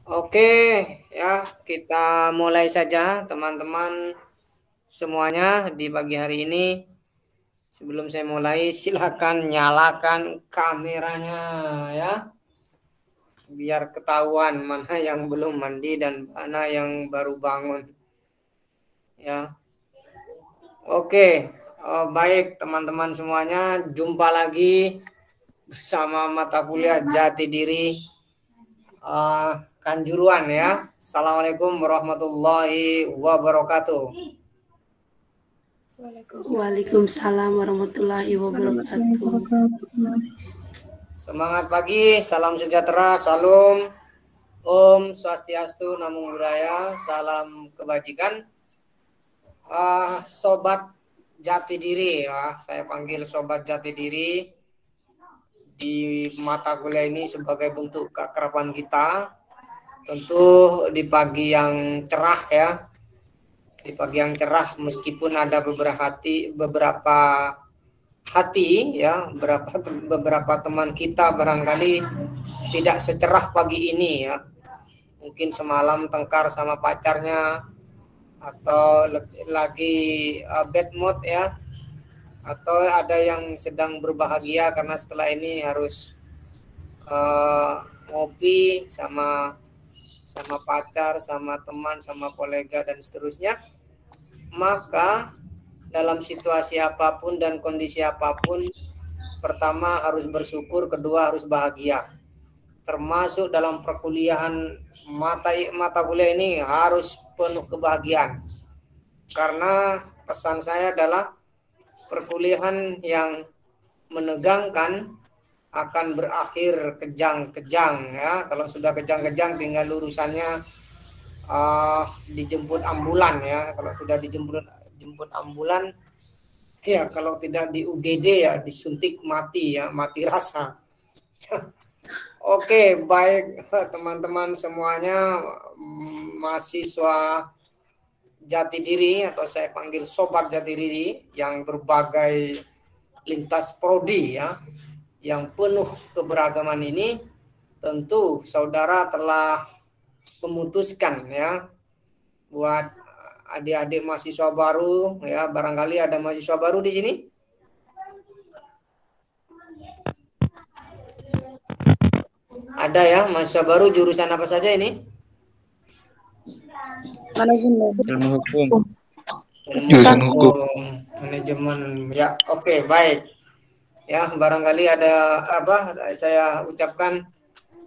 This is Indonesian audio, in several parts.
Oke, ya kita mulai saja teman-teman semuanya di pagi hari ini. Sebelum saya mulai, silakan nyalakan kameranya ya, biar ketahuan mana yang belum mandi dan mana yang baru bangun. Ya, oke, baik teman-teman semuanya, jumpa lagi bersama mata kuliah Jati Diri Kanjuruan ya. Assalamualaikum warahmatullahi wabarakatuh. Waalaikumsalam warahmatullahi wabarakatuh. Semangat pagi, salam sejahtera, salam Om Swastiastu, Namo Buddhaya, salam kebajikan. Sobat Jati Diri ya, saya panggil Sobat Jati Diri di mata kuliah ini sebagai bentuk keakraban kita. Tentu di pagi yang cerah ya, di pagi yang cerah meskipun ada beberapa hati ya, beberapa teman kita barangkali tidak secerah pagi ini ya, mungkin semalam tengkar sama pacarnya atau lagi bad mood ya, atau ada yang sedang berbahagia karena setelah ini harus ngopi sama pacar, sama teman, sama kolega dan seterusnya. Maka dalam situasi apapun dan kondisi apapun, pertama harus bersyukur, kedua harus bahagia. Termasuk dalam perkuliahan mata kuliah ini harus penuh kebahagiaan. Karena pesan saya adalah perkuliahan yang menegangkan akan berakhir kejang-kejang ya. Kalau sudah kejang-kejang tinggal urusannya dijemput ambulan ya. Kalau sudah dijemput ambulan ya, kalau tidak di UGD ya disuntik mati ya, mati rasa. Oke, baik teman-teman semuanya, mahasiswa Jati Diri atau saya panggil Sobat Jati Diri yang berbagai lintas prodi ya, yang penuh keberagaman ini, tentu saudara telah memutuskan ya buat adik-adik mahasiswa baru ya, barangkali ada mahasiswa baru di sini. Ada ya mahasiswa baru, jurusan apa saja ini? Ilmu hukum. Jurusan hukum, manajemen ya. Oke, baik ya, barangkali ada apa saya ucapkan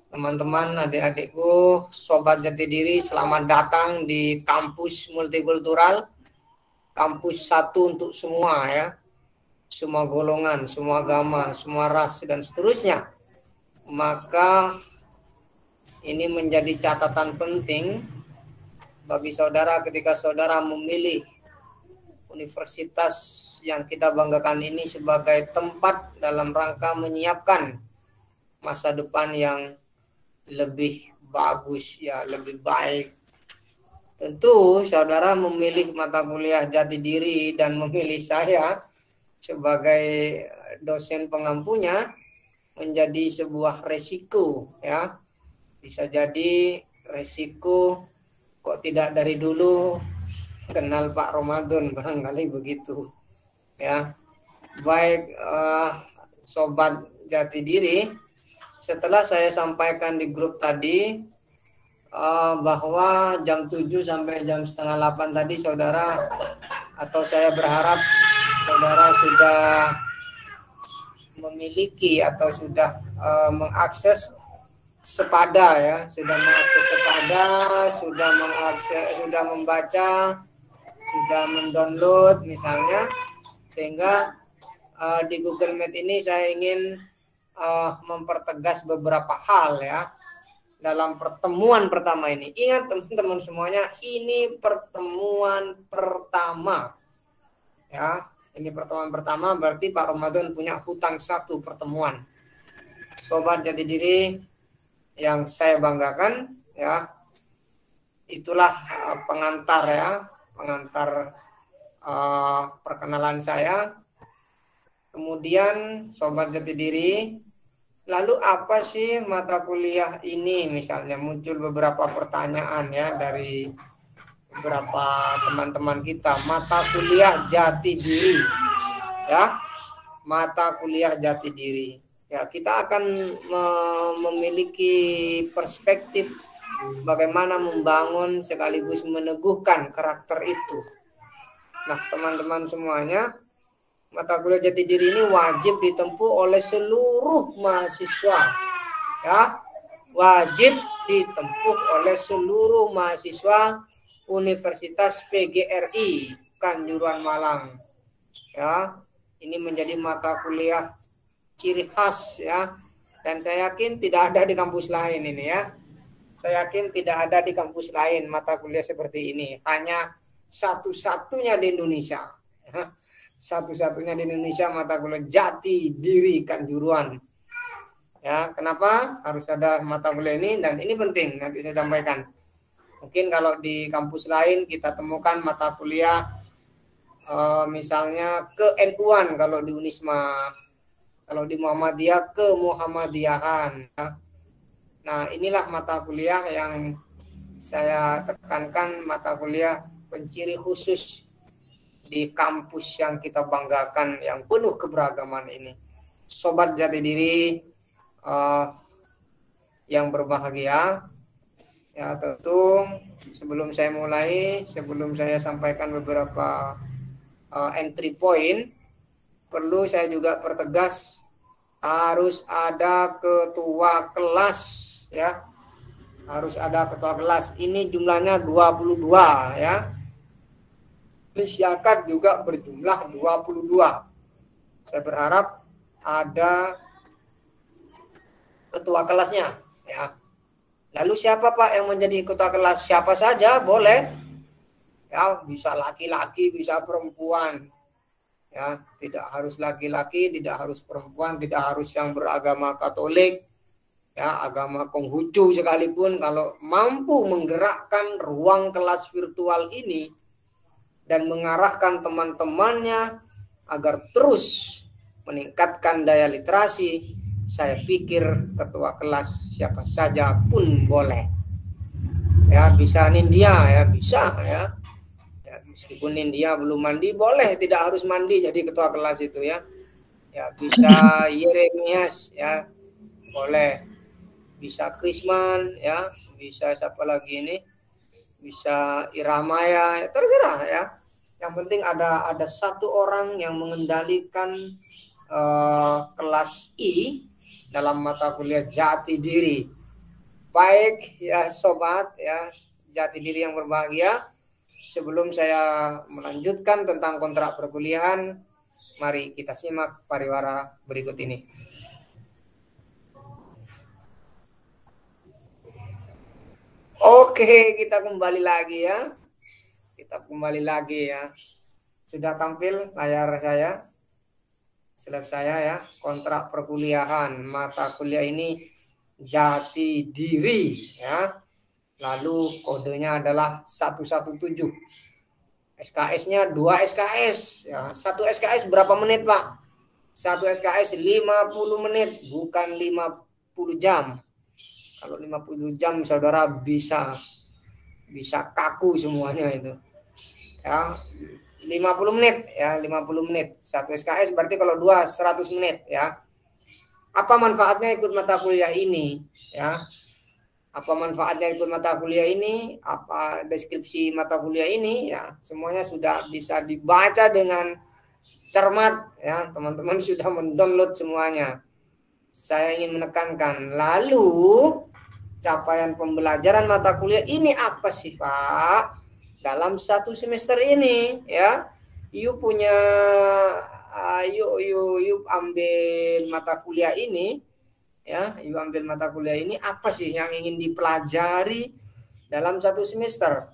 teman-teman, adik-adikku, Sobat Jati Diri, selamat datang di kampus multikultural, kampus satu untuk semua ya, semua golongan, semua agama, semua ras dan seterusnya. Maka ini menjadi catatan penting bagi saudara ketika saudara memilih universitas yang kita banggakan ini sebagai tempat dalam rangka menyiapkan masa depan yang lebih bagus ya, lebih baik. Tentu saudara memilih mata kuliah Jati Diri dan memilih saya sebagai dosen pengampunya menjadi sebuah resiko ya. Bisa jadi resiko kok tidak dari dulu kenal Pak Ramadan, barangkali begitu ya. Baik Sobat Jati Diri, setelah saya sampaikan di grup tadi bahwa jam 7 sampai jam setengah 8 tadi saudara, atau saya berharap saudara sudah memiliki atau sudah mengakses Sepada ya, sudah mengakses Sepada, sudah membaca, sudah mendownload misalnya, sehingga di Google Meet ini saya ingin mempertegas beberapa hal ya dalam pertemuan pertama ini. Ingat teman-teman semuanya, ini pertemuan pertama ya. Ini pertemuan pertama, berarti Pak Ramadan punya hutang satu pertemuan. Sobat Jati Diri yang saya banggakan ya, itulah pengantar ya, pengantar perkenalan saya. Kemudian Sobat Jati Diri, lalu apa sih mata kuliah ini? Misalnya muncul beberapa pertanyaan ya dari beberapa teman-teman kita. Mata kuliah jati diri, ya, mata kuliah jati diri. Ya, kita akan memiliki perspektif bagaimana membangun sekaligus meneguhkan karakter itu. Nah, teman-teman semuanya, mata kuliah jati diri ini wajib ditempuh oleh seluruh mahasiswa. Ya, wajib ditempuh oleh seluruh mahasiswa Universitas PGRI Kanjuruhan Malang. Ya, ini menjadi mata kuliah ciri khas ya. Dan saya yakin tidak ada di kampus lain ini ya. Saya yakin tidak ada di kampus lain mata kuliah seperti ini. Hanya satu-satunya di Indonesia. Ya. Satu-satunya di Indonesia mata kuliah jati diri Kanjuruhan. Ya, kenapa harus ada mata kuliah ini? Dan ini penting nanti saya sampaikan. Mungkin kalau di kampus lain kita temukan mata kuliah misalnya ke NU-an kalau di Unisma, kalau di Muhammadiyah ke Muhammadiyahan. Nah, inilah mata kuliah yang saya tekankan, mata kuliah penciri khusus di kampus yang kita banggakan, yang penuh keberagaman ini. Sobat jati diri yang berbahagia, ya tentu sebelum saya mulai, sebelum saya sampaikan beberapa entry point, perlu saya juga pertegas harus ada ketua kelas ya. Harus ada ketua kelas. Ini jumlahnya 22 ya. Disyakat juga berjumlah 22. Saya berharap ada ketua kelasnya ya. Lalu siapa Pak yang menjadi ketua kelas? Siapa saja boleh. Ya, bisa laki-laki, bisa perempuan. Ya, tidak harus laki-laki, tidak harus perempuan, tidak harus yang beragama Katolik, ya, agama Konghucu sekalipun, kalau mampu menggerakkan ruang kelas virtual ini dan mengarahkan teman-temannya agar terus meningkatkan daya literasi, saya pikir ketua kelas siapa saja pun boleh. Ya, bisa Nindya ya, bisa ya. Meskipun India belum mandi, boleh tidak harus mandi jadi ketua kelas itu ya. Ya, bisa Yeremias ya, boleh. Bisa Krisman ya, bisa siapa lagi ini? Bisa Iramaya, ya, terserah ya. Yang penting ada satu orang yang mengendalikan kelas I dalam mata kuliah jati diri. Baik ya sobat ya, jati diri yang berbahagia. Sebelum saya melanjutkan tentang kontrak perkuliahan, mari kita simak pariwara berikut ini. Oke, kita kembali lagi ya. Kita kembali lagi ya. Sudah tampil layar saya, slide saya ya. Kontrak perkuliahan, mata kuliah ini jati diri ya. Lalu kodenya adalah 117. SKS-nya 2 SKS. Ya, 1 SKS berapa menit, Pak? 1 SKS 50 menit, bukan 50 jam. Kalau 50 jam saudara bisa kaku semuanya itu. Ya, 50 menit ya, 50 menit. 1 SKS berarti kalau 2 100 menit ya. Apa manfaatnya ikut mata kuliah ini ya? Apa manfaatnya ikut mata kuliah ini, apa deskripsi mata kuliah ini ya, semuanya sudah bisa dibaca dengan cermat ya, teman-teman sudah mendownload semuanya. Saya ingin menekankan, lalu capaian pembelajaran mata kuliah ini apa sih Pak dalam 1 semester ini ya. Yuk punya yuk ambil mata kuliah ini ya, yuk ambil mata kuliah ini, apa sih yang ingin dipelajari dalam 1 semester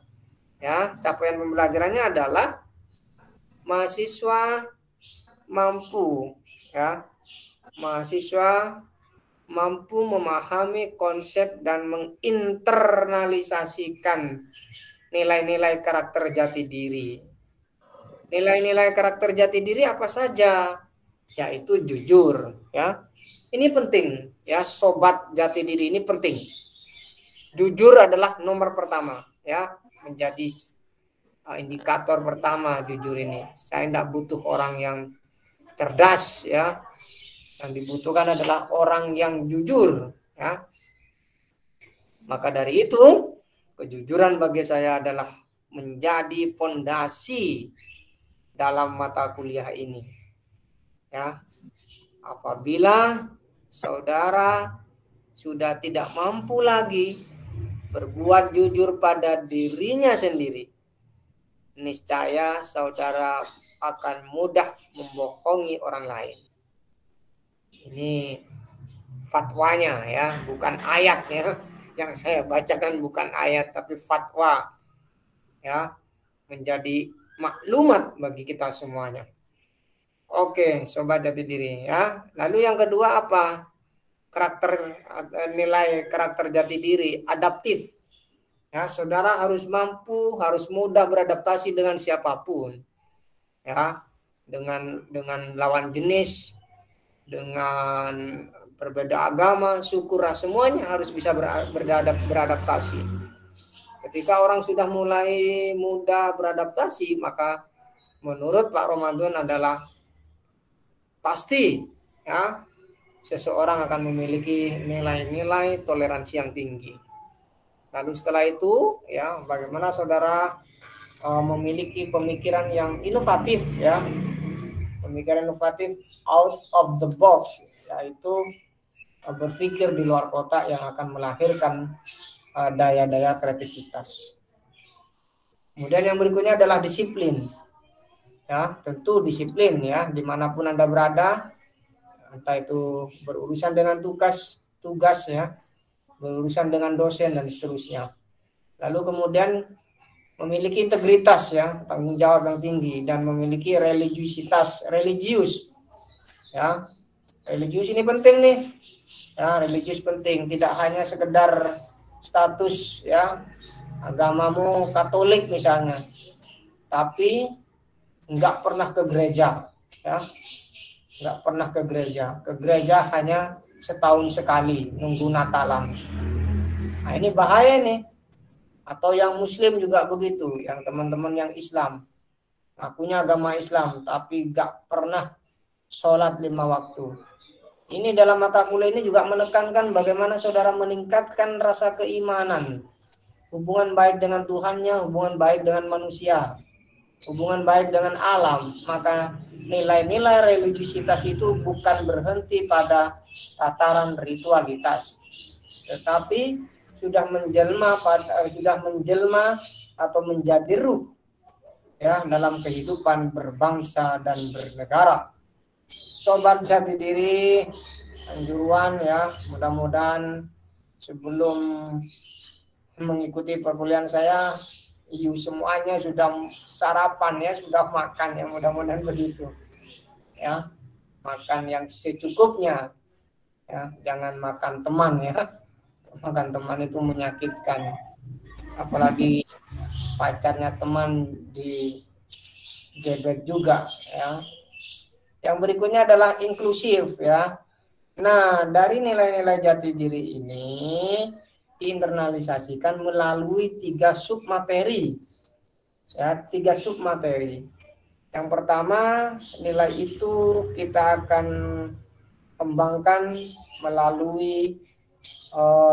ya. Capaian pembelajarannya adalah mahasiswa mampu ya, mahasiswa mampu memahami konsep dan menginternalisasikan nilai-nilai karakter jati diri. Nilai-nilai karakter jati diri apa saja? yaitu jujur, ya. Ini penting, ya, sobat jati diri, ini penting. Jujur adalah nomor pertama, ya, menjadi indikator pertama jujur ini. Saya tidak butuh orang yang cerdas, ya. Yang dibutuhkan adalah orang yang jujur, ya. Maka dari itu, kejujuran bagi saya adalah menjadi pondasi dalam mata kuliah ini. Ya. Apabila saudara sudah tidak mampu lagi berbuat jujur pada dirinya sendiri, niscaya saudara akan mudah membohongi orang lain. Ini fatwanya, ya, bukan ayatnya. Yang saya bacakan bukan ayat tapi fatwa, ya, menjadi maklumat bagi kita semuanya. Oke, sobat jati diri, ya. Lalu yang kedua apa? Nilai karakter jati diri adaptif. Ya, saudara harus mampu, harus mudah beradaptasi dengan siapapun. Ya, dengan lawan jenis, dengan berbeda agama, suku, ras, semuanya harus bisa beradaptasi. Ketika orang sudah mulai mudah beradaptasi, maka menurut Pak Ramadan adalah pasti, ya, seseorang akan memiliki nilai-nilai toleransi yang tinggi. Lalu setelah itu, ya, bagaimana saudara memiliki pemikiran yang inovatif, ya, pemikiran inovatif out of the box, yaitu berpikir di luar kotak yang akan melahirkan daya-daya kreativitas. Kemudian yang berikutnya adalah disiplin. Ya, tentu disiplin, ya, dimanapun Anda berada, entah itu berurusan dengan tugas, ya, berurusan dengan dosen dan seterusnya. Lalu kemudian memiliki integritas, ya, tanggung jawab yang tinggi, dan memiliki religius, ya. Religius ini penting nih, ya, religius penting, tidak hanya sekedar status, ya, agamamu Katolik misalnya, tapi nggak pernah ke gereja, ya, nggak pernah ke gereja hanya setahun sekali nunggu Natalan. Nah, ini bahaya nih. Atau yang Muslim juga begitu, yang teman-teman yang Islam, akunya agama Islam tapi nggak pernah sholat 5 waktu. Ini dalam mata kuliah ini juga menekankan bagaimana saudara meningkatkan rasa keimanan, hubungan baik dengan Tuhannya, hubungan baik dengan manusia, hubungan baik dengan alam. Maka nilai-nilai religiusitas itu bukan berhenti pada tataran ritualitas, tetapi sudah menjelma atau menjadi ruh, ya, dalam kehidupan berbangsa dan bernegara. Sobat jati diri, anjuran, ya, mudah-mudahan sebelum mengikuti perkuliahan saya, semuanya sudah sarapan, ya, sudah makan, ya, mudah-mudahan begitu, ya, makan yang secukupnya, ya, jangan makan teman, ya, makan teman itu menyakitkan, apalagi pacarnya teman digebet juga, ya. Yang berikutnya adalah inklusif, ya. Nah, dari nilai-nilai jati diri ini diinternalisasikan melalui 3 submateri, ya, 3 submateri. Yang pertama, nilai itu kita akan kembangkan melalui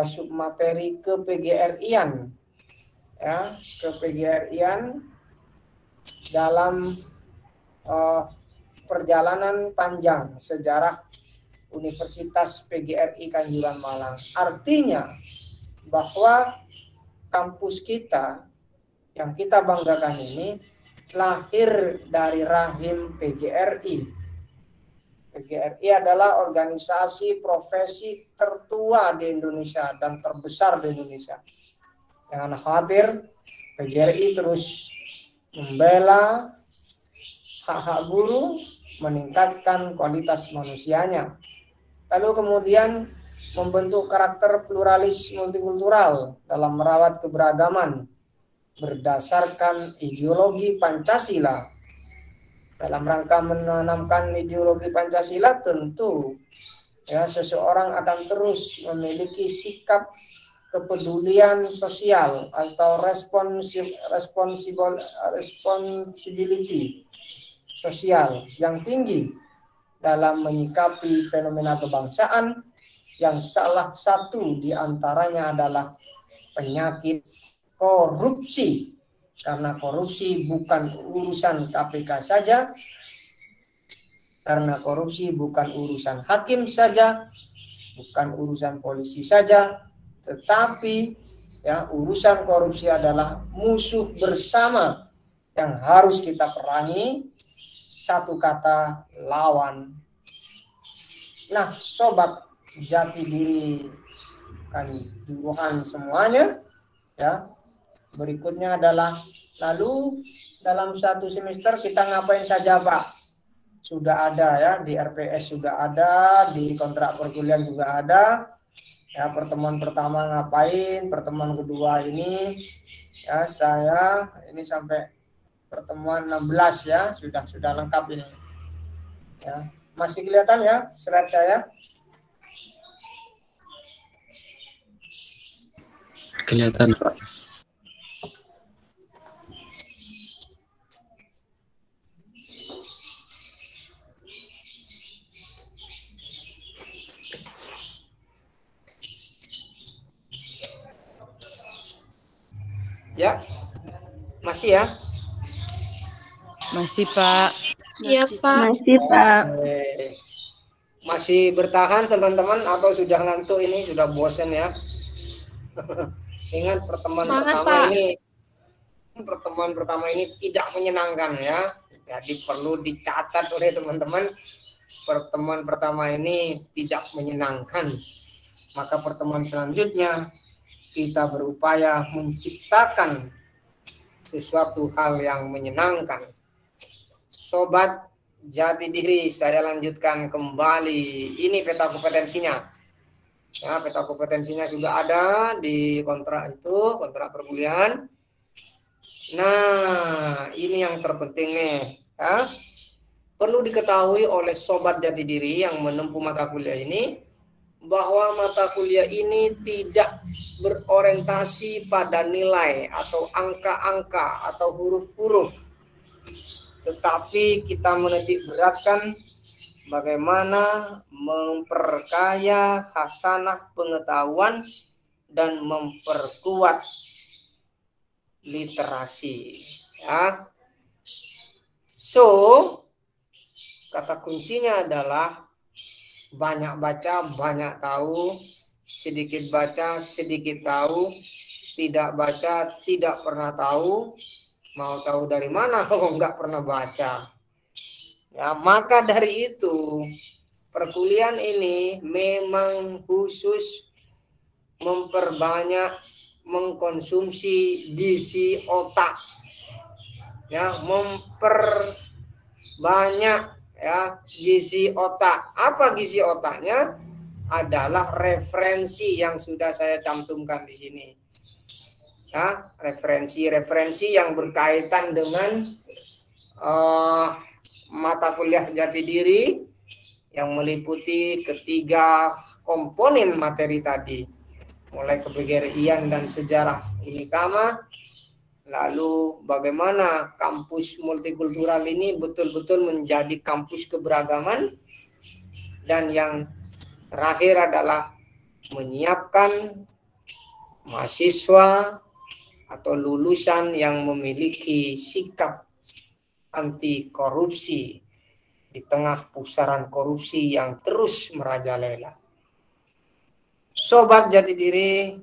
submateri ke-PGRI-an, ya, ke-PGRI-an dalam perjalanan panjang sejarah Universitas PGRI Kanjuran Malang. Artinya bahwa kampus kita yang kita banggakan ini lahir dari rahim PGRI. PGRI adalah organisasi profesi tertua di Indonesia dan terbesar di Indonesia. Jangan khawatir, PGRI terus membela hak-hak guru, meningkatkan kualitas manusianya. Lalu kemudian membentuk karakter pluralis multikultural dalam merawat keberagaman berdasarkan ideologi Pancasila. dalam rangka menanamkan ideologi Pancasila, tentu ya seseorang akan terus memiliki sikap kepedulian sosial atau responsibility sosial yang tinggi dalam menyikapi fenomena kebangsaan yang salah satu diantaranya adalah penyakit korupsi. Karena korupsi bukan urusan KPK saja, karena korupsi bukan urusan hakim saja, bukan urusan polisi saja, tetapi ya urusan korupsi adalah musuh bersama yang harus kita perangi. Satu kata, lawan. Nah, sobat jati diri kan juruhan semuanya, ya. Berikutnya adalah lalu dalam satu semester kita ngapain saja, Pak? Sudah ada ya, di RPS sudah ada, di kontrak perkuliahan juga ada. Ya, pertemuan pertama ngapain, pertemuan kedua ini ya saya ini sampai pertemuan 16 ya, sudah lengkap ini. Ya, masih kelihatan ya slide saya? Kelihatan, Pak. Ya, masih ya? Masih, Pak. Iya, Pak. Masih, Pak. Masih bertahan teman-teman atau sudah ngantuk ini, sudah bosan ya? Ingat pertemuan pertama ini tidak menyenangkan ya. Jadi perlu dicatat oleh teman-teman, pertemuan pertama ini tidak menyenangkan. Maka pertemuan selanjutnya kita berupaya menciptakan sesuatu hal yang menyenangkan. Sobat jati diri, saya lanjutkan kembali. Ini peta kompetensinya. Ya, peta kompetensinya sudah ada di kontrak itu, kontrak perkuliahan. Nah, ini yang terpenting nih. Ya. Perlu diketahui oleh sobat jati diri yang menempuh mata kuliah ini, bahwa mata kuliah ini tidak berorientasi pada nilai atau angka-angka atau huruf-huruf, tetapi kita menitik beratkan bagaimana memperkaya hasanah pengetahuan dan memperkuat literasi. Ya. So, kata kuncinya adalah banyak baca, banyak tahu, sedikit baca, sedikit tahu, tidak baca, tidak pernah tahu, mau tahu dari mana kalau nggak pernah baca. Ya, maka dari itu perkuliahan ini memang khusus memperbanyak mengkonsumsi gizi otak. Ya, memperbanyak ya gizi otak. Apa gizi otaknya? Adalah referensi yang sudah saya cantumkan di sini. Ya, referensi yang berkaitan dengan mata kuliah jati diri yang meliputi ketiga komponen materi tadi, mulai kepegiarian dan sejarah unikama. Lalu bagaimana kampus multikultural ini betul-betul menjadi kampus keberagaman. Dan yang terakhir adalah menyiapkan mahasiswa atau lulusan yang memiliki sikap anti korupsi di tengah pusaran korupsi yang terus merajalela. Sobat jati diri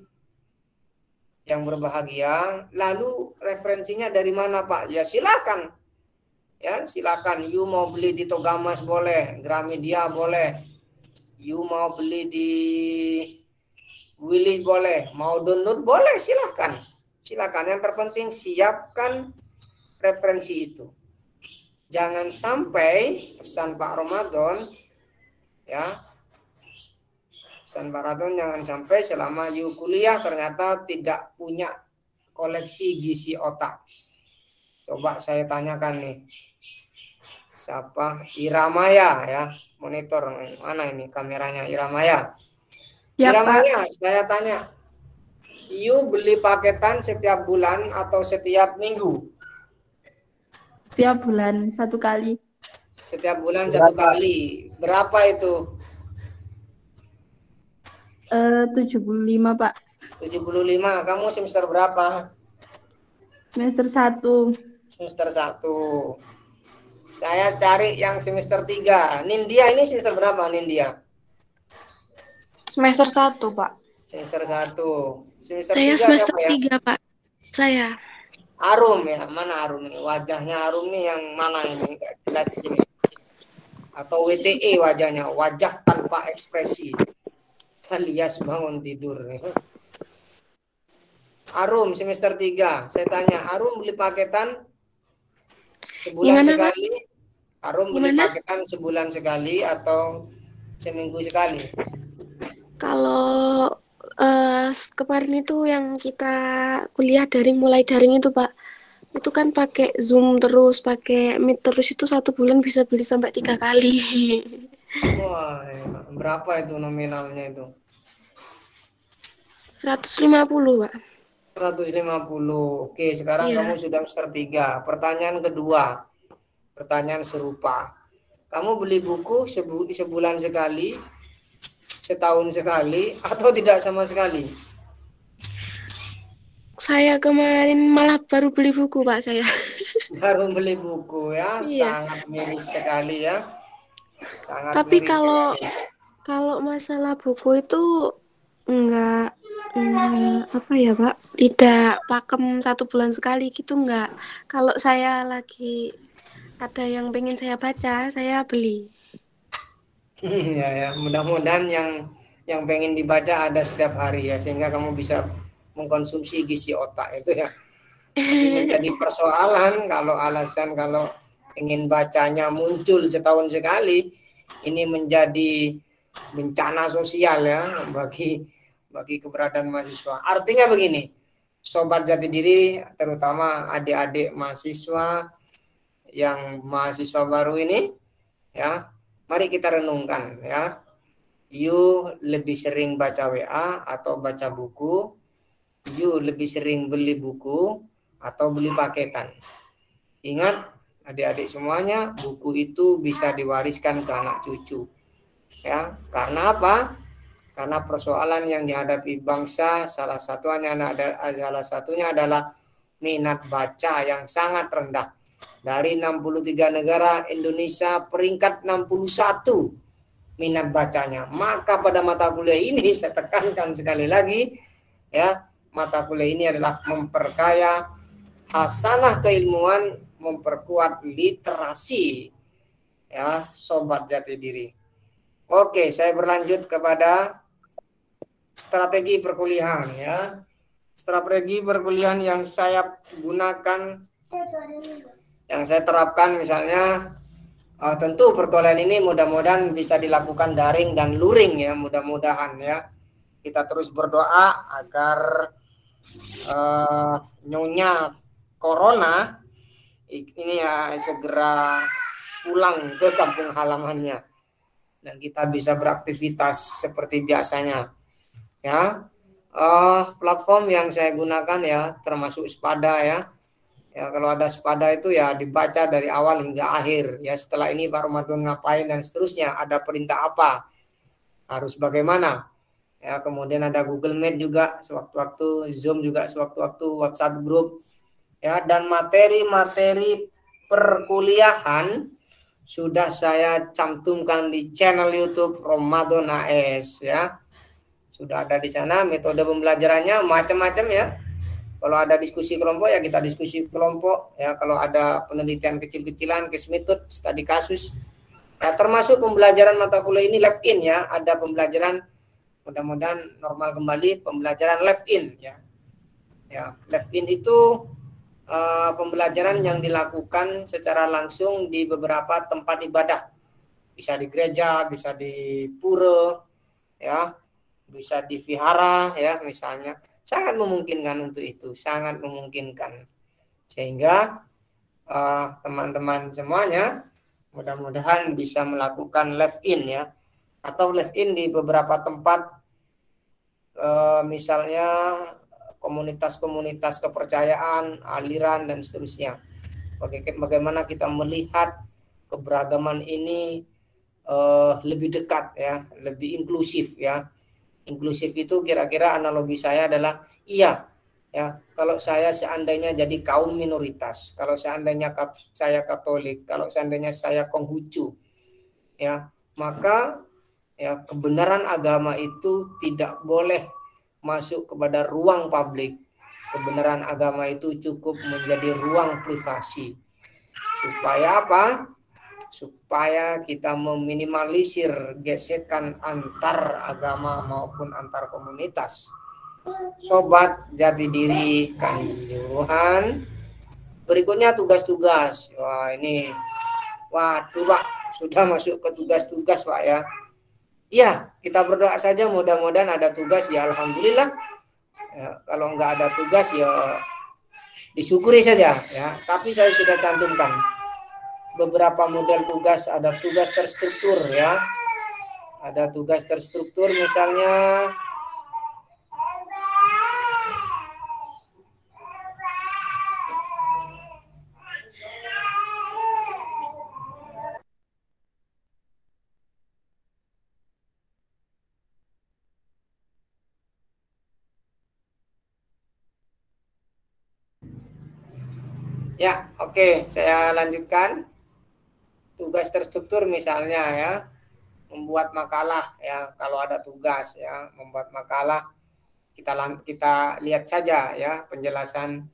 yang berbahagia, lalu referensinya dari mana, Pak? Ya silakan. Ya, silakan. You mau beli di Togamas boleh, Gramedia boleh. You mau beli di Willy boleh, mau download boleh, silakan. Silakan. Yang terpenting siapkan referensi itu. Jangan sampai pesan Pak Ramadan ya. Pesan Pak Ramadan jangan sampai selama you kuliah ternyata tidak punya koleksi gizi otak. Coba saya tanyakan nih. Siapa? Iramaya ya. Monitor mana ini kameranya Iramaya? Ya, Pak. Iramaya, saya tanya. You beli paketan setiap bulan atau setiap minggu? Setiap bulan 1 kali. Setiap bulan 1 kali. Berapa itu? 75, Pak. 75. Kamu semester berapa? Semester 1. Semester 1. Saya cari yang semester 3. Nindya ini semester berapa, Nindya? Semester 1, Pak. Semester 1. Semester Saya 3 semester siapa ya? 3, Pak. Saya. Arum ya. Mana Arum ini? Wajahnya Arum nih yang mana ini? Enggak jelas ini. Atau WTE wajahnya. Wajah tanpa ekspresi. Alias bangun tidur. Arum semester 3. Saya tanya, Arum beli paketan sebulan Gimana, sekali? Arum beli Gimana? paketan sebulan sekali atau seminggu sekali? Kalau kemarin itu yang kita kuliah daring, mulai daring itu, Pak. Itu kan pakai Zoom terus, pakai Meet terus, itu 1 bulan bisa beli sampai 3 kali. Wah, ya. Berapa itu nominalnya itu? 150, Pak. 150. Oke, sekarang Iya. kamu sudah semester 3. Pertanyaan kedua. Pertanyaan serupa. Kamu beli buku sebulan sekali, setahun sekali, atau tidak sama sekali? Saya kemarin malah baru beli buku, Pak, saya. Baru beli buku ya, Iya. sangat miris sekali ya. Sangat Tapi miris kalau sekali. masalah buku itu enggak apa ya, Pak? Tidak pakem 1 bulan sekali gitu, enggak. Kalau saya lagi ada yang pengen saya baca, saya beli. Ya, mudah-mudahan yang pengen dibaca ada setiap hari ya, sehingga kamu bisa mengkonsumsi gizi otak itu ya. Tapi menjadi persoalan kalau alasan kalau ingin bacanya muncul setahun sekali, ini menjadi bencana sosial ya bagi keberadaan mahasiswa. Artinya begini, Sobat Jati Diri, terutama adik-adik mahasiswa yang mahasiswa baru ini, ya, mari kita renungkan ya. You lebih sering baca WA atau baca buku? You lebih sering beli buku atau beli paketan? Ingat, adik-adik semuanya, buku itu bisa diwariskan ke anak cucu. Ya, karena apa? Karena persoalan yang dihadapi bangsa salah satunya adalah minat baca yang sangat rendah. Dari 63 negara, Indonesia peringkat 61 minat bacanya. Maka pada mata kuliah ini saya tekankan sekali lagi ya, mata kuliah ini adalah memperkaya hasanah keilmuan, memperkuat literasi ya, Sobat Jati Diri. Oke, saya berlanjut kepada strategi perkuliahan ya. Strategi perkuliahan yang saya gunakan, yang saya terapkan misalnya, tentu perkuliahan ini mudah-mudahan bisa dilakukan daring dan luring ya, mudah-mudahan ya. Kita terus berdoa agar nyonya corona ini ya segera pulang ke kampung halamannya dan kita bisa beraktivitas seperti biasanya ya. Platform yang saya gunakan ya termasuk Spada ya. Ya, kalau ada Spada itu ya dibaca dari awal hingga akhir. Ya, setelah ini Pak Ramadan ngapain dan seterusnya. Ada perintah apa? Harus bagaimana? Ya, kemudian ada Google Meet juga sewaktu-waktu, Zoom juga sewaktu-waktu, WhatsApp group. Ya, dan materi-materi perkuliahan sudah saya cantumkan di channel YouTube Ramadan AS ya. Sudah ada di sana metode pembelajarannya macam-macam ya. Kalau ada diskusi kelompok ya kita diskusi kelompok ya, kalau ada penelitian kecil-kecilan, case method, studi kasus. Ya, termasuk pembelajaran mata kuliah ini live in ya, ada pembelajaran mudah-mudahan normal kembali pembelajaran live in ya. Ya, live in itu pembelajaran yang dilakukan secara langsung di beberapa tempat ibadah. Bisa di gereja, bisa di pura ya, bisa di vihara ya misalnya. Sangat memungkinkan untuk itu, sangat memungkinkan. Sehingga teman-teman semuanya Mudah-mudahan bisa melakukan live in ya, atau live in di beberapa tempat, misalnya komunitas-komunitas kepercayaan, aliran dan seterusnya. Bagaimana kita melihat keberagaman ini lebih dekat ya, lebih inklusif ya. Inklusif itu kira-kira analogi saya adalah iya ya, kalau saya seandainya jadi kaum minoritas, kalau seandainya saya Katolik, kalau seandainya saya Konghucu ya, maka ya kebenaran agama itu tidak boleh masuk kepada ruang publik. Kebenaran agama itu cukup menjadi ruang privasi. Supaya apa? Supaya kita meminimalisir gesekan antar agama maupun antar komunitas. Sobat Jati Diri Kanjuruhan, berikutnya tugas-tugas. Wah ini, waduh Pak, sudah masuk ke tugas-tugas Pak ya. Iya, kita berdoa saja mudah-mudahan ada tugas ya, alhamdulillah. Ya, kalau nggak ada tugas ya disyukuri saja ya. Tapi saya sudah cantumkan beberapa model tugas, ada tugas terstruktur ya. Ada tugas terstruktur misalnya ya, oke, saya lanjutkan. Tugas terstruktur misalnya ya, membuat makalah ya, kalau ada tugas ya, membuat makalah, kita lihat saja ya penjelasan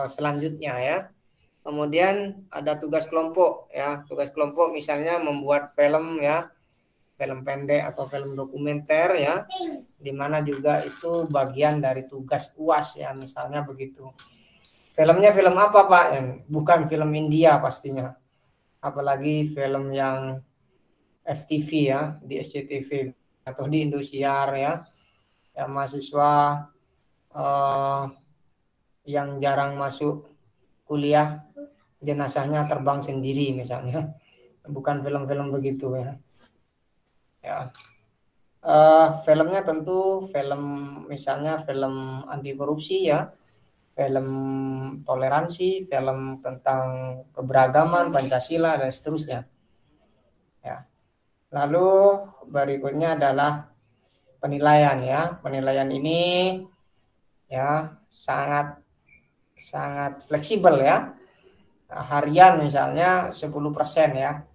selanjutnya ya. Kemudian ada tugas kelompok ya, tugas kelompok misalnya membuat film ya, film pendek atau film dokumenter ya, dimana juga itu bagian dari tugas UAS ya, misalnya begitu. Filmnya film apa Pak? Bukan film India pastinya, apalagi film yang FTV ya, di SCTV atau di Indosiar ya, yang mahasiswa yang jarang masuk kuliah jenazahnya terbang sendiri misalnya, bukan film-film begitu ya. Ya, filmnya tentu film, misalnya film anti korupsi ya, film toleransi, film tentang keberagaman, Pancasila dan seterusnya. Ya. Lalu berikutnya adalah penilaian ya. Penilaian ini ya sangat fleksibel ya. Harian misalnya 10% ya.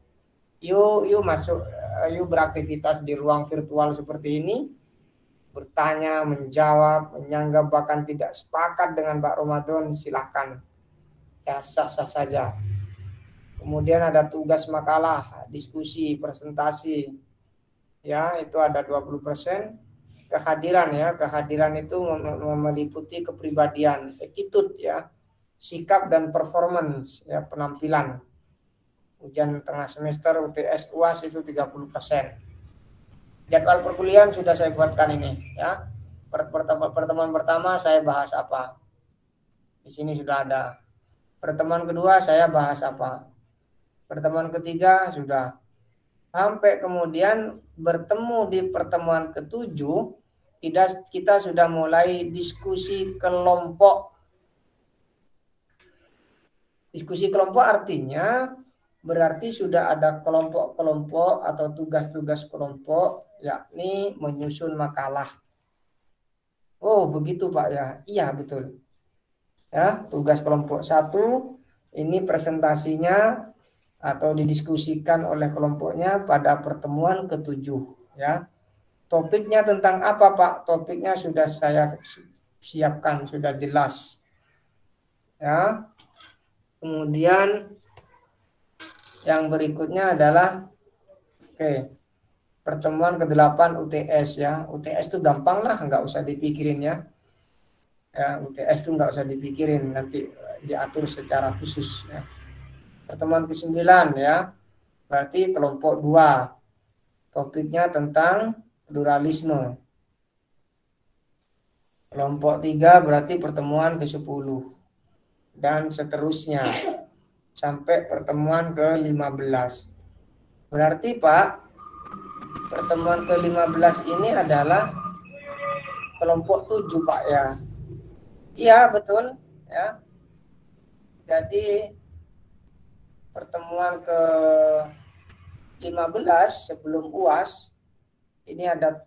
Yuk masuk, yuk beraktivitas di ruang virtual seperti ini, bertanya, menjawab, menyanggah, bahkan tidak sepakat dengan Pak Ramadan, silahkan ya, sah-sah saja. Kemudian ada tugas makalah, diskusi, presentasi ya, itu ada 20%. Kehadiran ya, kehadiran itu meliputi kepribadian, attitude ya, sikap dan performance ya, penampilan. Ujian tengah semester, UTS, UAS itu 30%. Jadwal perkuliahan sudah saya buatkan ini ya. Pertemuan pertama saya bahas apa? Di sini sudah ada. Pertemuan kedua saya bahas apa? Pertemuan ketiga sudah. Sampai kemudian bertemu di pertemuan ketujuh, kita sudah mulai diskusi kelompok. Diskusi kelompok artinya berarti sudah ada kelompok-kelompok atau tugas-tugas kelompok, yakni menyusun makalah. Oh begitu Pak ya, iya betul. Ya, tugas kelompok 1 ini presentasinya atau didiskusikan oleh kelompoknya pada pertemuan ke-7 ya. Topiknya tentang apa Pak? Topiknya sudah saya siapkan, sudah jelas. Ya. Kemudian yang berikutnya adalah pertemuan ke-8 UTS ya. UTS itu gampang lah, nggak usah dipikirin ya. Ya, UTS itu nggak usah dipikirin, nanti diatur secara khusus ya. Pertemuan ke-9 ya, berarti kelompok 2. Topiknya tentang pluralisme. Kelompok 3 berarti pertemuan ke-10 dan seterusnya. sampai pertemuan ke-15. Berarti Pak, pertemuan ke-15 ini adalah kelompok 7 Pak ya. Iya betul ya. Jadi pertemuan ke-15 sebelum UAS ini ada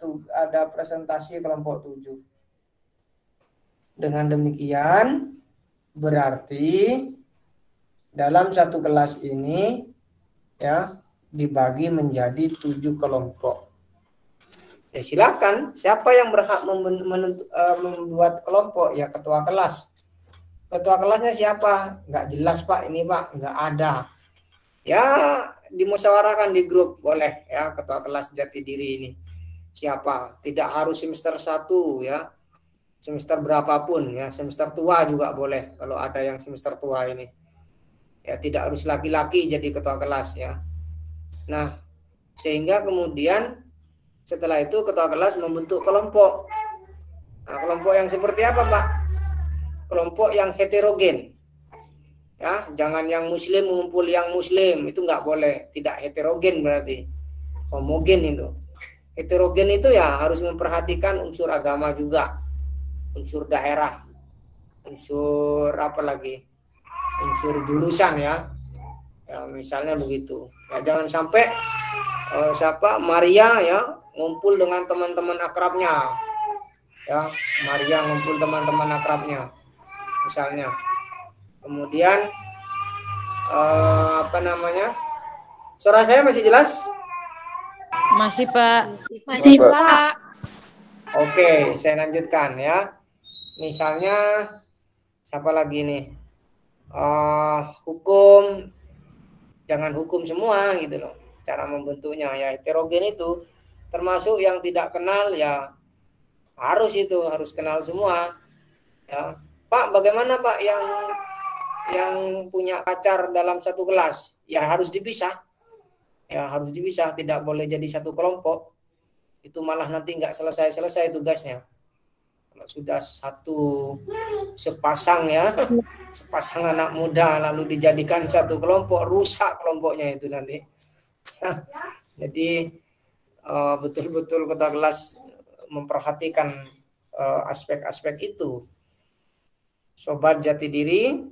presentasi kelompok 7. Dengan demikian berarti dalam satu kelas ini ya dibagi menjadi 7 kelompok. Ya silakan, siapa yang berhak membuat kelompok? Ya ketua kelas. Ketua kelasnya siapa? Nggak jelas Pak, ini Pak, nggak ada. Ya dimusyawarahkan di grup, boleh ya ketua kelas jati diri ini. Siapa? Tidak harus semester 1 ya. Semester berapapun ya, semester tua juga boleh kalau ada yang semester tua ini. Ya tidak harus laki-laki jadi ketua kelas ya. Nah, sehingga kemudian setelah itu ketua kelas membentuk kelompok. Nah, kelompok yang seperti apa, Pak? Kelompok yang heterogen. Ya, jangan yang muslim mengumpul yang muslim, itu nggak boleh. Tidak heterogen berarti. Homogen itu. Heterogen itu ya harus memperhatikan unsur agama juga. Unsur daerah. Unsur apa lagi? Unsur jurusan ya. Ya, misalnya begitu. Ya, jangan sampai Maria ya ngumpul dengan teman-teman akrabnya. Ya, Maria ngumpul teman-teman akrabnya. Misalnya. Kemudian Suara saya masih jelas? Masih, Pak. Masih, Pak. Oke, saya lanjutkan ya. Misalnya siapa lagi nih? Hukum, jangan hukum semua gitu loh. Cara membentuknya ya heterogen itu termasuk yang tidak kenal ya harus kenal semua. Ya. Pak, bagaimana Pak yang punya pacar dalam satu kelas? Ya harus dipisah. Ya harus dipisah, tidak boleh jadi satu kelompok. Itu malah nanti nggak selesai tugasnya. Kalau sudah sepasang sepasang anak muda lalu dijadikan satu kelompok, rusak kelompoknya itu nanti. Jadi betul-betul ketua kelas memperhatikan aspek-aspek itu. Sobat jati diri,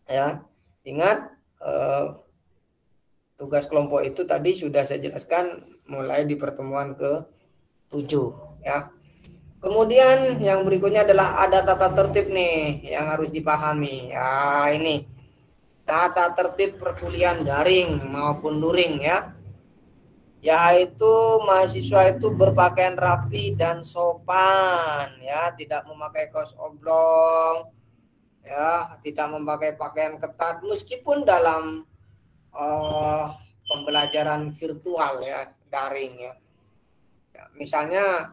ya ingat tugas kelompok itu tadi sudah saya jelaskan mulai di pertemuan ke-7 ya. Kemudian yang berikutnya adalah ada tata tertib nih yang harus dipahami. Ya ini tata tertib perkuliahan daring maupun luring ya. Yaitu mahasiswa itu berpakaian rapi dan sopan ya, tidak memakai kaos oblong ya, tidak memakai pakaian ketat meskipun dalam pembelajaran virtual ya, daring ya. Misalnya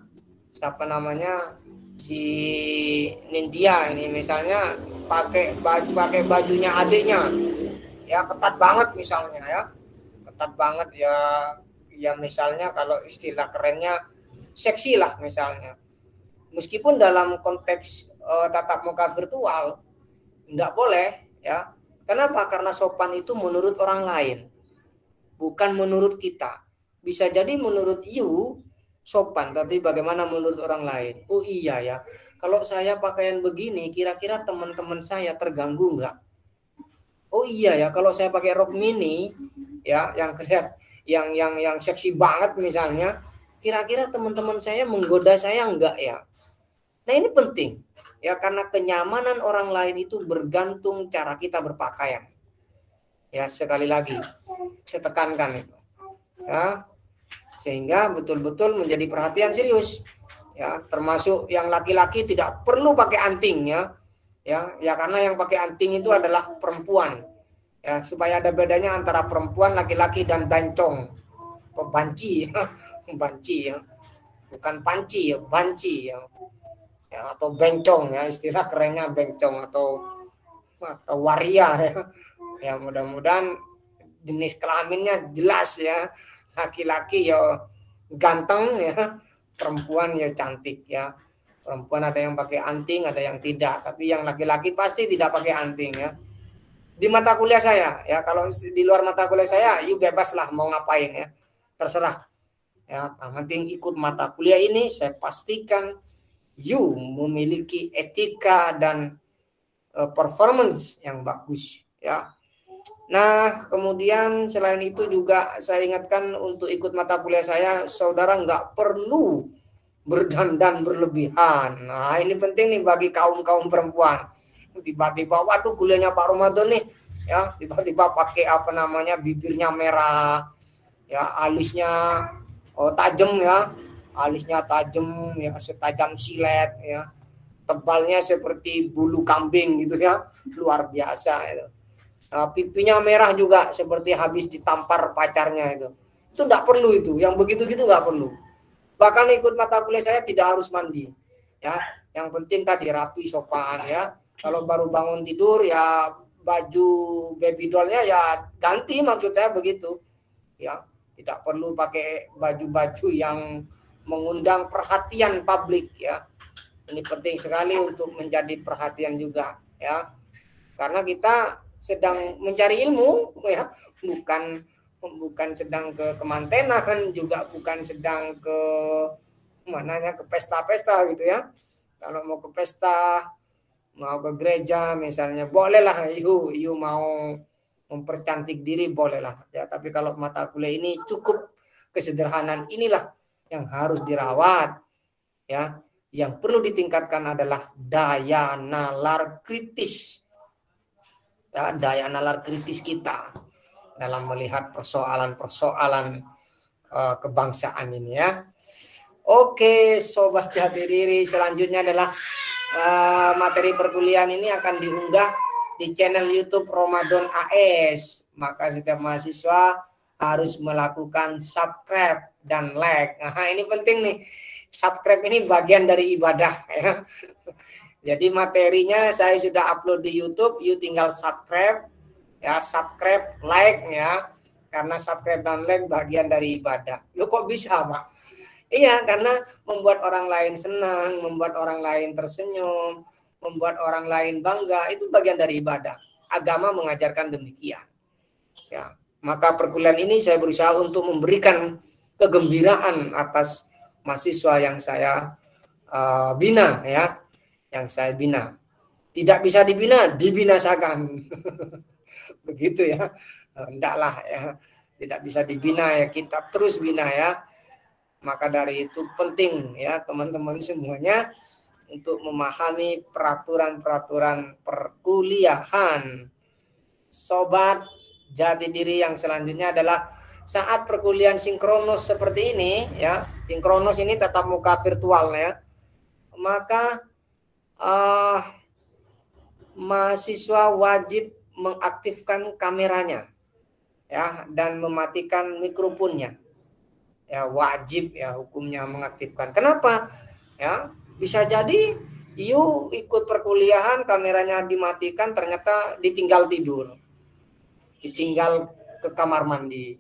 siapa namanya si Nindya ini misalnya pakai bajunya adiknya ya, ketat banget misalnya ya, ketat banget ya misalnya kalau istilah kerennya seksi lah misalnya, meskipun dalam konteks tatap muka virtual nggak boleh ya. Kenapa? Karena sopan itu menurut orang lain, bukan menurut kita. Bisa jadi menurut you sopan, tapi bagaimana menurut orang lain? Oh iya ya, kalau saya pakaian begini, kira-kira teman-teman saya terganggu nggak? Oh iya ya, kalau saya pakai rok mini, ya, yang kelihatan, yang seksi banget misalnya, kira-kira teman-teman saya menggoda saya nggak ya? Nah ini penting. Ya karena kenyamanan orang lain itu bergantung cara kita berpakaian. Ya sekali lagi saya tekankan itu. Ya sehingga betul-betul menjadi perhatian serius. Ya termasuk yang laki-laki tidak perlu pakai anting ya. Ya karena yang pakai anting itu adalah perempuan. Ya supaya ada bedanya antara perempuan, laki-laki dan bancong atau banci ya. Banci ya. Bukan panci ya, banci ya. Ya, atau bencong ya, istilah kerennya bencong atau waria ya. Ya mudah-mudahan jenis kelaminnya jelas ya, laki-laki ya ganteng ya, perempuan ya cantik ya. Perempuan ada yang pakai anting, ada yang tidak, tapi yang laki-laki pasti tidak pakai anting ya. di mata kuliah saya ya. Kalau di luar mata kuliah saya, you bebas lah mau ngapain ya, terserah ya. Yang penting ikut mata kuliah ini, saya pastikan you memiliki etika dan performance yang bagus ya. Nah, kemudian selain itu juga saya ingatkan untuk ikut mata kuliah saya, saudara nggak perlu berdandan berlebihan. Nah, ini penting nih bagi kaum perempuan. Tiba-tiba, waduh kuliahnya Pak Ramadan nih, ya tiba-tiba pakai apa namanya, bibirnya merah, ya alisnya tajam ya, alisnya tajam ya, setajam silet ya, tebalnya seperti bulu kambing gitu ya, luar biasa itu. Nah, pipinya merah juga seperti habis ditampar pacarnya itu enggak perlu itu, yang begitu-gitu enggak perlu. Bahkan ikut mata kuliah saya tidak harus mandi ya, yang penting tadi rapi sopan ya. Kalau baru bangun tidur ya baju baby dollnya ya ganti, maksud saya begitu ya, tidak perlu pakai baju-baju yang mengundang perhatian publik ya. Ini penting sekali untuk menjadi perhatian juga ya, karena kita sedang mencari ilmu ya, bukan sedang ke kemantenan, juga bukan sedang ke mananya, ke pesta-pesta gitu ya. Kalau mau ke pesta, mau ke gereja misalnya, bolehlah you mau mempercantik diri, bolehlah ya. Tapi kalau mata kuliah ini cukup kesederhanaan inilah yang harus dirawat ya. Yang perlu ditingkatkan adalah daya nalar kritis. Ya, daya nalar kritis kita dalam melihat persoalan-persoalan kebangsaan ini ya. Oke, sobat jati diri, selanjutnya adalah materi perkuliahan ini akan diunggah di channel YouTube Ramadan AS. Maka setiap mahasiswa harus melakukan subscribe dan like. Nah, ini penting nih. Subscribe ini bagian dari ibadah ya. Jadi materinya saya sudah upload di YouTube, you tinggal subscribe ya, subscribe, like ya. Karena subscribe dan like bagian dari ibadah. Loh kok bisa, Pak? Iya, karena membuat orang lain senang, membuat orang lain tersenyum, membuat orang lain bangga, itu bagian dari ibadah. Agama mengajarkan demikian. Ya, maka perkuliahan ini saya berusaha untuk memberikan kegembiraan atas mahasiswa yang saya bina ya. Yang saya bina. Tidak bisa dibina, dibinasakan. Begitu ya. Enggaklah ya. Tidak bisa dibina ya, kita terus bina ya. Maka dari itu penting ya teman-teman semuanya untuk memahami peraturan-peraturan perkuliahan. Sobat jati diri, yang selanjutnya adalah saat perkuliahan sinkronus seperti ini ya. Sinkronus ini tatap muka virtual ya. Maka mahasiswa wajib mengaktifkan kameranya ya, dan mematikan mikrofonnya ya, wajib ya hukumnya mengaktifkan. Kenapa ya? Bisa jadi you ikut perkuliahan kameranya dimatikan, ternyata ditinggal tidur, ditinggal ke kamar mandi,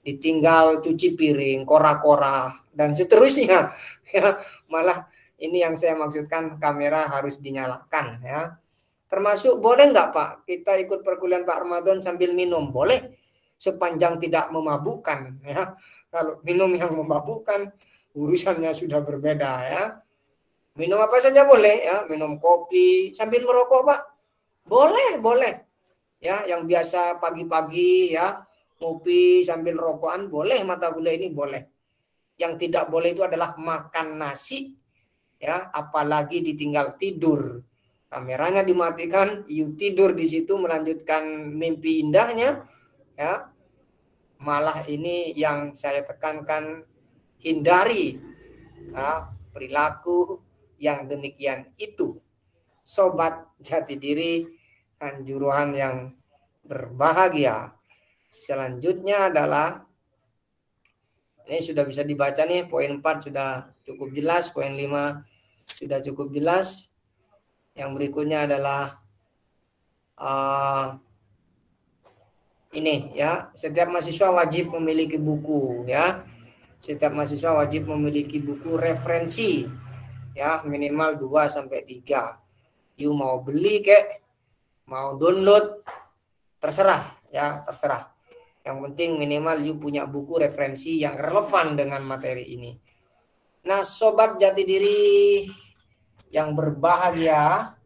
ditinggal cuci piring, kora-kora dan seterusnya ya. Malah ini yang saya maksudkan, kamera harus dinyalakan ya. Termasuk boleh nggak Pak kita ikut perkuliahan Pak Ramadan sambil minum? Boleh, sepanjang tidak memabukkan ya. Kalau minum yang memabukkan urusannya sudah berbeda ya. Minum apa saja boleh ya, minum kopi sambil merokok Pak. Boleh ya, yang biasa pagi-pagi ya ngopi sambil rokokan boleh, mata kuliah ini boleh. Yang tidak boleh itu adalah makan nasi ya, apalagi ditinggal tidur. Kameranya dimatikan, you tidur di situ melanjutkan mimpi indahnya ya. Malah ini yang saya tekankan, hindari ya, perilaku yang demikian itu. Sobat jati diri, kanjuruhan yang berbahagia. Selanjutnya adalah, ini sudah bisa dibaca nih, poin 4 sudah cukup jelas, poin 5 sudah cukup jelas. Yang berikutnya adalah ini ya, setiap mahasiswa wajib memiliki buku ya. Setiap mahasiswa wajib memiliki buku referensi ya, minimal 2 sampai 3. You mau beli kek, mau download terserah ya, terserah. Yang penting minimal you punya buku referensi yang relevan dengan materi ini. Nah, sobat jati diri yang berbahagia,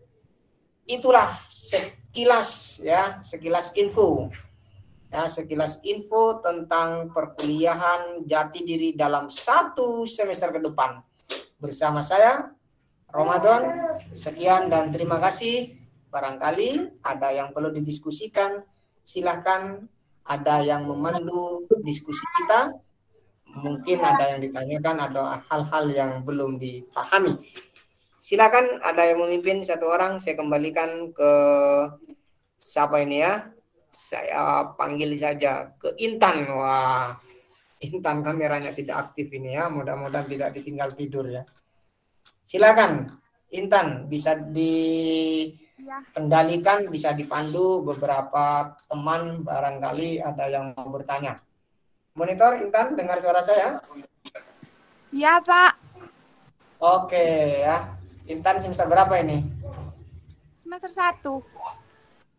itulah sekilas ya, sekilas info. Ya, sekilas info tentang perkuliahan jati diri dalam 1 semester ke depan. Bersama saya, Ramadan. Sekian dan terima kasih. Barangkali ada yang perlu didiskusikan, silahkan. Ada yang memandu diskusi kita, mungkin ada yang ditanyakan, ada hal-hal yang belum dipahami. Silakan, ada yang memimpin satu orang, saya kembalikan ke siapa ini ya? Saya panggil saja ke Intan. Wah, Intan kameranya tidak aktif ini ya, mudah-mudahan tidak ditinggal tidur ya. Silakan, Intan, bisa dikendalikan, bisa dipandu. Beberapa teman barangkali ada yang mau bertanya. Monitor, Intan, dengar suara saya? Iya, Pak. Oke ya. Intan semester berapa ini? Semester 1.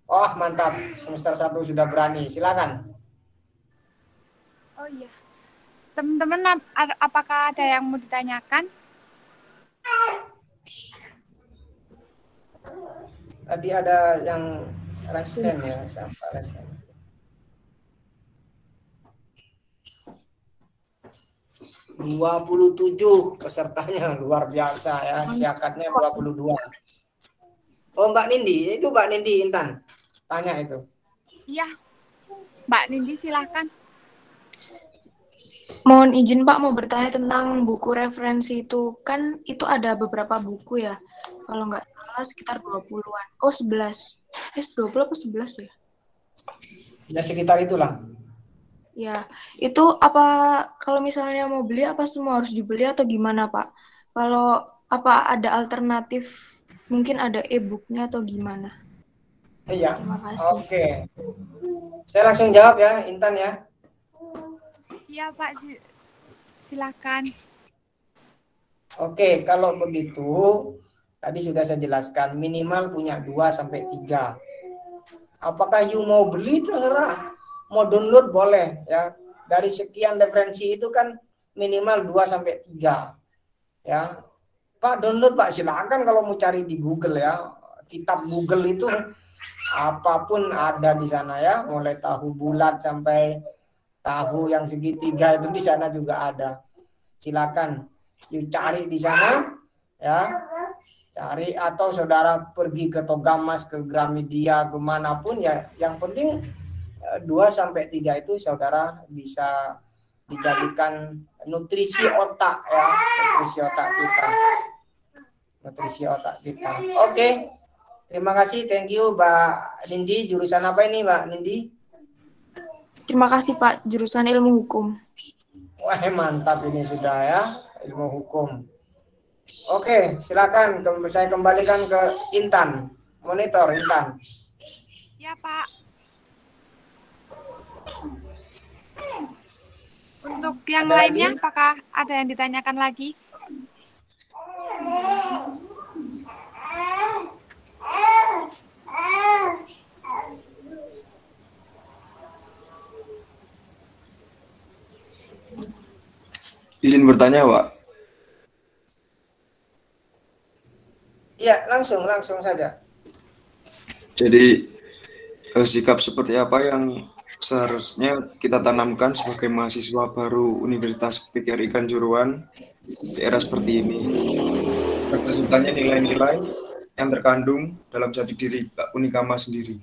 Oh, mantap. Semester 1 sudah berani. Silakan. Oh iya. Teman-teman, apakah ada yang mau ditanyakan? Tadi ada yang resen ya, siapa resen? ...27 pesertanya, luar biasa ya, siakatnya 22. Oh, Mbak Nindi, itu Mbak Nindi Intan. Tanya itu. Iya. Mbak Nindi, silahkan. Mohon izin Pak, mau bertanya tentang buku referensi itu. Kan itu ada beberapa buku ya. Kalau nggak salah sekitar 20-an. Oh, 11. 20 apa 11 ya? Ya sekitar itulah. Ya, itu apa kalau misalnya mau beli apa semua harus dibeli atau gimana Pak? Kalau apa ada alternatif, mungkin ada e-booknya atau gimana? Iya. Terima kasih. Oke. Saya langsung jawab ya, Intan ya. Iya, Pak. Silakan. Oke, kalau begitu tadi sudah saya jelaskan minimal punya 2 sampai 3. Apakah you mau beli terserah. Mau download boleh ya. Dari sekian referensi itu kan minimal 2 sampai 3. Ya. Pak, download Pak, silakan kalau mau cari di Google ya. Kitab Google itu apapun ada di sana ya, mulai tahu bulat sampai tahu yang segitiga itu di sana juga ada. Silakan you cari di sana ya. Cari atau saudara pergi ke Togamas, ke Gramedia, kemanapun ya. Yang penting 2 sampai 3 itu saudara bisa dijadikan nutrisi otak ya, nutrisi otak kita. Nutrisi otak kita. Oke. Terima kasih, thank you Mbak Nindi. Jurusan apa ini Mbak Nindi? Terima kasih Pak, jurusan ilmu hukum. Wah, mantap ini sudah ya, ilmu hukum. Oke, silakan saya kembalikan ke Intan. Monitor Intan. Ya, Pak. Untuk yang Ada lainnya, lagi? apakah ada yang ditanyakan lagi? Izin bertanya, Pak. Iya, langsung saja. Jadi sikap seperti apa yang seharusnya kita tanamkan sebagai mahasiswa baru Universitas Pikir Ikan Juruan di era seperti ini? Representasinya nilai-nilai yang terkandung dalam jati diri Unikama sendiri.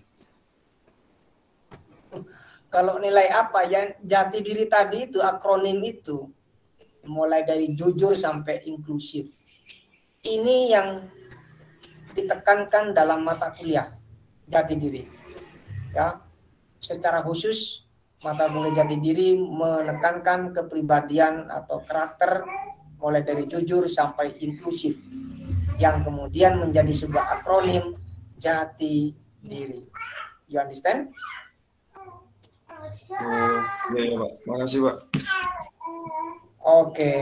Kalau nilai apa yang jati diri tadi itu, akronim itu, mulai dari jujur sampai inklusif. Ini yang ditekankan dalam mata kuliah jati diri. Ya, secara khusus mata kuliah jati diri menekankan kepribadian atau karakter mulai dari jujur sampai inklusif, yang kemudian menjadi sebuah akronim jati diri. You understand? Ya, Pak. Makasih, Pak. Oke.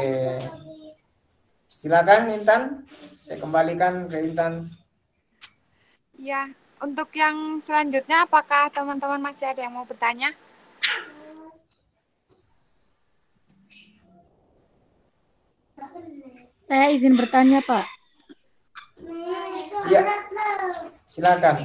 Silakan Intan. Saya kembalikan ke Intan. Ya, Untuk yang selanjutnya, apakah teman-teman masih ada yang mau bertanya? Saya izin bertanya, Pak. Ya, silakan.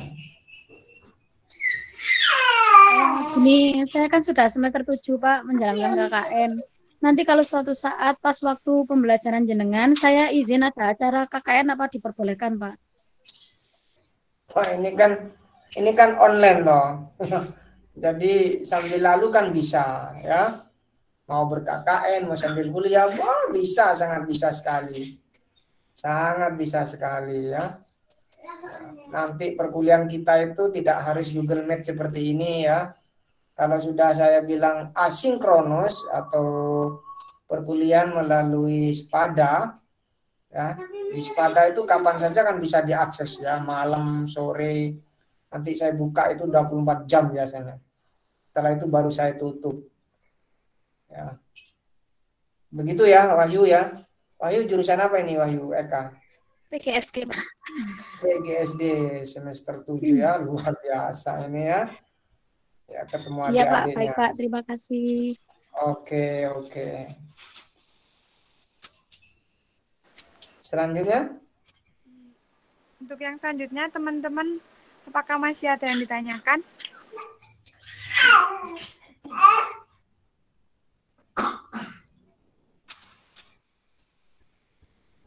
Ini saya kan sudah semester 7, Pak, menjalankan KKN. Nanti kalau suatu saat pas waktu pembelajaran jenengan, saya izin ada acara KKN apa diperbolehkan, Pak? Wah, ini kan online loh. Jadi sambil lalu kan bisa ya. Mau ber-KKN, mau sambil kuliah, wah bisa, sangat bisa sekali. Sangat bisa sekali ya. Nanti perkuliahan kita itu tidak harus Google Meet seperti ini ya. Kalau sudah saya bilang asinkronus atau perkuliahan melalui Spada, ya di Spada itu kapan saja kan bisa diakses ya, malam, sore. Nanti saya buka itu 24 jam biasanya. Setelah itu baru saya tutup. Ya. Begitu ya Wahyu ya. Wahyu jurusan apa ini Wahyu Eka? PGSD, Pak. PGSD semester 7 ya, luar biasa ini ya. Ya ketemu Iya, Pak. adik-adiknya. Baik, Pak. Terima kasih. Oke. Selanjutnya? Untuk yang selanjutnya, teman-teman, apakah masih ada yang ditanyakan?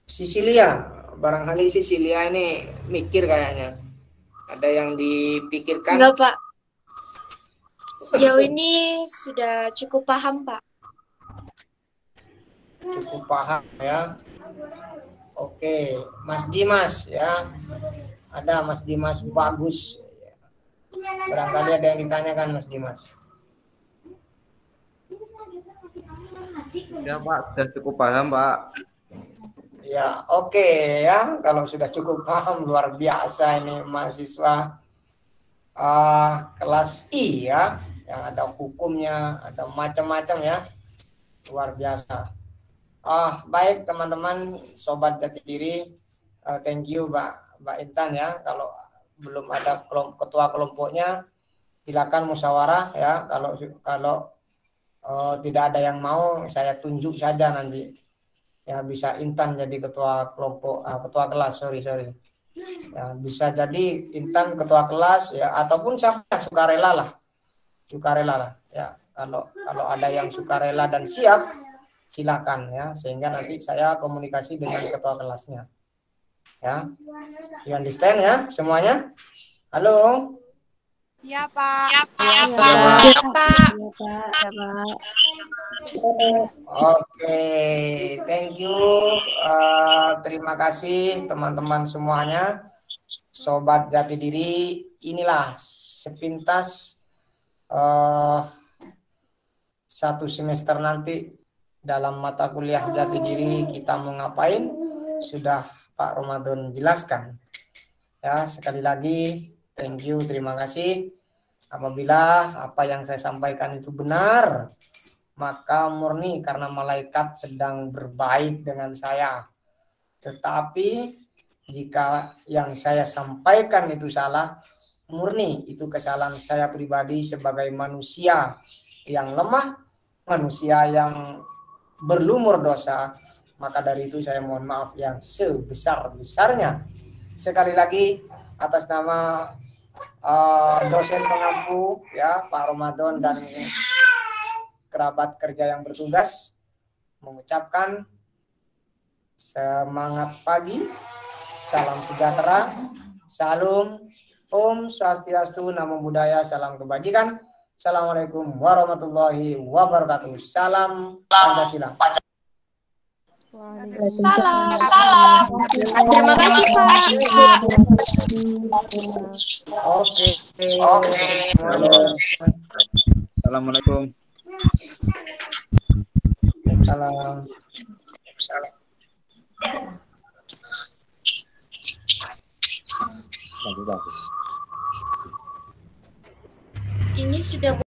Sisilia, barangkali Sisilia ini mikir kayaknya. Ada yang dipikirkan? Enggak, Pak. Sejauh ini sudah cukup paham, Pak. Cukup paham ya. Oke, Mas Dimas ya. Ada Mas Dimas bagus. Barangkali ada yang ditanyakan Mas Dimas. Ya Pak, sudah cukup paham Pak. Ya, oke ya. Kalau sudah cukup paham, luar biasa ini mahasiswa kelas I ya, yang ada hukumnya, ada macam-macam ya, luar biasa. Baik teman-teman, sobat jati diri, thank you Mbak Intan ya. Kalau belum ada ketua kelompoknya, silakan musyawarah ya. Kalau tidak ada yang mau, saya tunjuk saja nanti. Ya bisa Intan jadi ketua kelompok, ketua kelas, sorry. Ya, bisa jadi Intan ketua kelas ya, ataupun siapa sukarela lah ya. Kalau ada yang sukarela dan siap, silakan ya, sehingga nanti saya komunikasi dengan ketua kelasnya ya. You understand ya semuanya? Halo. Iya, Pak. Iya, Pak. Oke, thank you. Terima kasih teman-teman semuanya, sobat jati diri. Inilah sepintas satu semester nanti dalam mata kuliah jati diri kita mau ngapain, sudah Pak Ramadan jelaskan. Ya, sekali lagi thank you, terima kasih. Apabila apa yang saya sampaikan itu benar, maka murni karena malaikat sedang berbaik dengan saya. Tetapi jika yang saya sampaikan itu salah, murni itu kesalahan saya pribadi sebagai manusia yang lemah, manusia yang berlumur dosa. Maka dari itu saya mohon maaf yang sebesar-besarnya. Sekali lagi atas nama dosen pengampu ya Pak Ramadan dan kerabat kerja yang bertugas, mengucapkan semangat pagi, salam sejahtera, salam, Om Swastiastu, Namo Buddhaya, salam kebajikan. Assalamualaikum warahmatullahi wabarakatuh. Salam Pancasila. Salam. Terima kasih, Pak. Oke. Assalamualaikum. Salam. Ini sudah